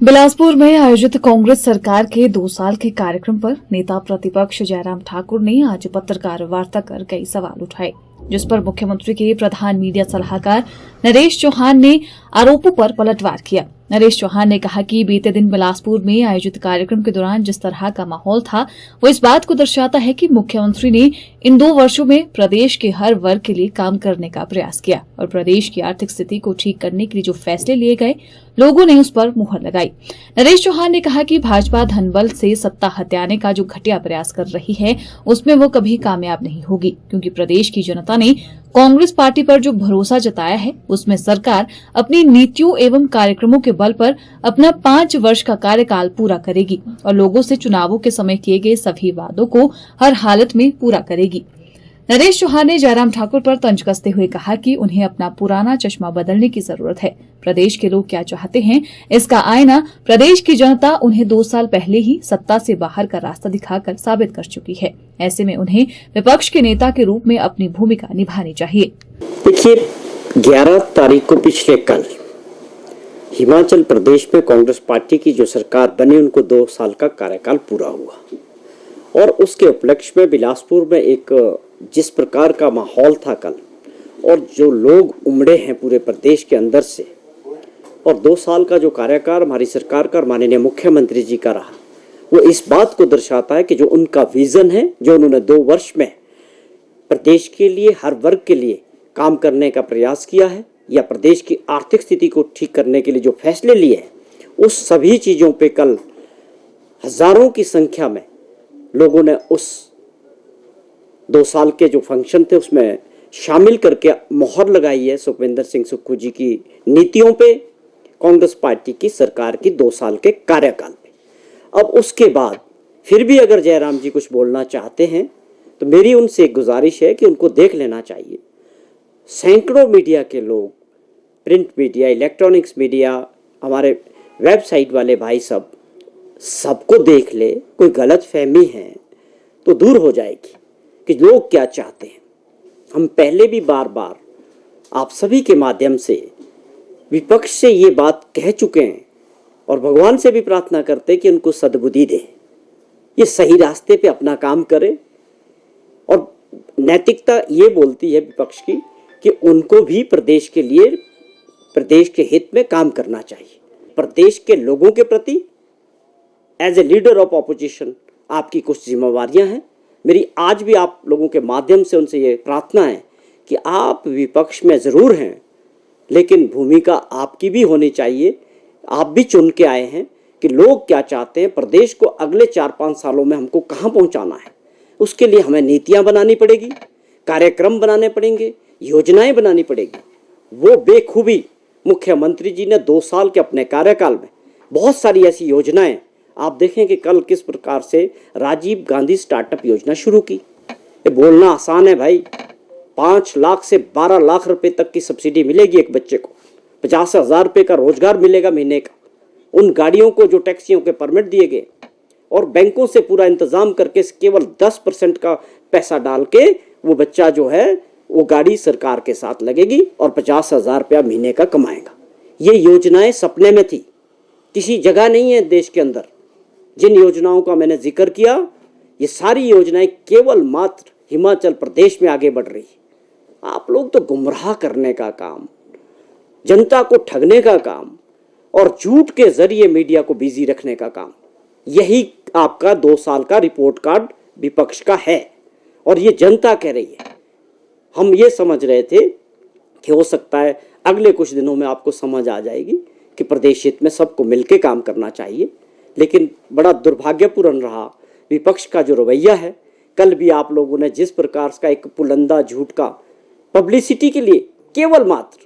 बिलासपुर में आयोजित कांग्रेस सरकार के 2 साल के कार्यक्रम पर नेता प्रतिपक्ष जयराम ठाकुर ने आज पत्रकार वार्ता कर कई सवाल उठाए, जिस पर मुख्यमंत्री के प्रधान मीडिया सलाहकार नरेश चौहान ने आरोपों पर पलटवार किया। नरेश चौहान ने कहा कि बीते दिन बिलासपुर में आयोजित कार्यक्रम के दौरान जिस तरह का माहौल था, वो इस बात को दर्शाता है कि मुख्यमंत्री ने इन 2 वर्षों में प्रदेश के हर वर्ग के लिए काम करने का प्रयास किया और प्रदेश की आर्थिक स्थिति को ठीक करने के लिए जो फैसले लिए गए, लोगों ने उस पर मुहर लगाई। नरेश चौहान ने कहा कि भाजपा धनबल से सत्ता हथियाने का जो घटिया प्रयास कर रही है, उसमें वो कभी कामयाब नहीं होगी, क्योंकि प्रदेश की जनता ने कांग्रेस पार्टी पर जो भरोसा जताया है, उसमें सरकार अपनी नीतियों एवं कार्यक्रमों के बल पर अपना 5 वर्ष का कार्यकाल पूरा करेगी और लोगों से चुनावों के समय किए गए सभी वादों को हर हालत में पूरा करेगी। नरेश चौहान ने जयराम ठाकुर पर तंज कसते हुए कहा कि उन्हें अपना पुराना चश्मा बदलने की जरूरत है। प्रदेश के लोग क्या चाहते हैं, इसका आईना प्रदेश की जनता उन्हें 2 साल पहले ही सत्ता से बाहर का रास्ता दिखाकर साबित कर चुकी है। ऐसे में उन्हें विपक्ष के नेता के रूप में अपनी भूमिका निभानी चाहिए। देखिए, 11 तारीख को पिछले कल हिमाचल प्रदेश में कांग्रेस पार्टी की जो सरकार बनी, उनको 2 साल का कार्यकाल पूरा हुआ और उसके उपलक्ष्य में बिलासपुर में एक जिस प्रकार का माहौल था कल और जो लोग उमड़े हैं पूरे प्रदेश के अंदर से, और 2 साल का जो कार्यकाल हमारी सरकार का और माननीय मुख्यमंत्री जी का रहा, वो इस बात को दर्शाता है कि जो उनका विजन है, जो उन्होंने 2 वर्ष में प्रदेश के लिए हर वर्ग के लिए काम करने का प्रयास किया है या प्रदेश की आर्थिक स्थिति को ठीक करने के लिए जो फैसले लिए हैं, उस सभी चीज़ों पे कल हजारों की संख्या में लोगों ने उस 2 साल के जो फंक्शन थे उसमें शामिल करके मोहर लगाई है सुखविंदर सिंह सुक्खू जी की नीतियों पे, कांग्रेस पार्टी की सरकार की 2 साल के कार्यकाल पे। अब उसके बाद फिर भी अगर जयराम जी कुछ बोलना चाहते हैं तो मेरी उनसे एक गुजारिश है कि उनको देख लेना चाहिए। सैकड़ों मीडिया के लोग, प्रिंट मीडिया, इलेक्ट्रॉनिक्स मीडिया, हमारे वेबसाइट वाले भाई सबको देख ले, कोई गलत फहमी है तो दूर हो जाएगी कि लोग क्या चाहते हैं। हम पहले भी बार बार आप सभी के माध्यम से विपक्ष से ये बात कह चुके हैं और भगवान से भी प्रार्थना करते हैं कि उनको सद्बुद्धि दे, ये सही रास्ते पे अपना काम करे। और नैतिकता ये बोलती है विपक्ष की कि उनको भी प्रदेश के लिए, प्रदेश के हित में काम करना चाहिए। प्रदेश के लोगों के प्रति as a leader of opposition आपकी कुछ जिम्मेवारियां हैं। मेरी आज भी आप लोगों के माध्यम से उनसे ये प्रार्थना है कि आप विपक्ष में ज़रूर हैं, लेकिन भूमिका आपकी भी होनी चाहिए। आप भी चुन के आए हैं कि लोग क्या चाहते हैं, प्रदेश को अगले 4-5 सालों में हमको कहाँ पहुँचाना है। उसके लिए हमें नीतियाँ बनानी पड़ेगी, कार्यक्रम बनाने पड़ेंगे, योजनाएं बनानी पड़ेगी। वो बेखूबी मुख्यमंत्री जी ने 2 साल के अपने कार्यकाल में बहुत सारी ऐसी योजनाएं, आप देखें कि कल किस प्रकार से राजीव गांधी स्टार्टअप योजना शुरू की। ये बोलना आसान है भाई, 5 लाख से 12 लाख रुपए तक की सब्सिडी मिलेगी एक बच्चे को, 50,000 रुपये का रोजगार मिलेगा महीने का। उन गाड़ियों को जो टैक्सियों के परमिट दिए गए और बैंकों से पूरा इंतजाम करके केवल 10% का पैसा डाल के वो बच्चा जो है वो गाड़ी सरकार के साथ लगेगी और 50,000 रुपया महीने का कमाएगा। ये योजनाएं सपने में थी, किसी जगह नहीं है देश के अंदर। जिन योजनाओं का मैंने जिक्र किया, ये सारी योजनाएं केवल मात्र हिमाचल प्रदेश में आगे बढ़ रही है। आप लोग तो गुमराह करने का काम, जनता को ठगने का काम और झूठ के जरिए मीडिया को बिजी रखने का काम, यही आपका 2 साल का रिपोर्ट कार्ड विपक्ष का है और ये जनता कह रही है। हम ये समझ रहे थे कि हो सकता है अगले कुछ दिनों में आपको समझ आ जाएगी कि प्रदेश हित में सबको मिलकर काम करना चाहिए, लेकिन बड़ा दुर्भाग्यपूर्ण रहा विपक्ष का जो रवैया है। कल भी आप लोगों ने जिस प्रकार का एक पुलंदा झूठ का पब्लिसिटी के लिए केवल मात्र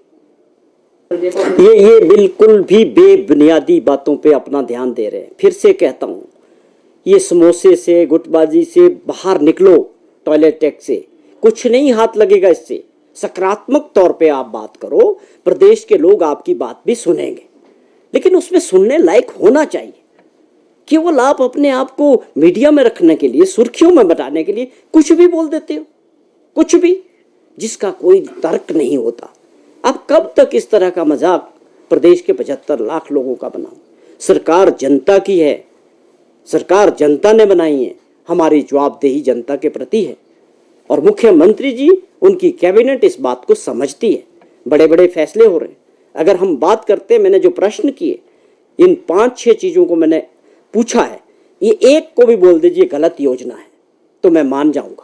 ये बिल्कुल भी बेबुनियादी बातों पे अपना ध्यान दे रहे हैं। फिर से कहता हूँ, ये समोसे से, गुटबाजी से बाहर निकलो, टॉयलेट टैक्स से कुछ नहीं हाथ लगेगा। इससे सकारात्मक तौर पे आप बात करो, प्रदेश के लोग आपकी बात भी सुनेंगे, लेकिन उसमें सुनने लायक होना चाहिए। केवल आप अपने आप को मीडिया में रखने के लिए, सुर्खियों में बताने के लिए कुछ भी बोल देते हो, कुछ भी, जिसका कोई तर्क नहीं होता। अब कब तक इस तरह का मजाक प्रदेश के 75 लाख लोगों का बनाऊं? सरकार जनता की है, सरकार जनता ने बनाई है, हमारी जवाबदेही जनता के प्रति है। और मुख्यमंत्री जी, उनकी कैबिनेट इस बात को समझती है। बड़े बड़े फैसले हो रहे हैं। अगर हम बात करते, मैंने जो प्रश्न किए, इन 5-6 चीज़ों को मैंने पूछा है, ये एक को भी बोल दीजिए गलत योजना है तो मैं मान जाऊंगा।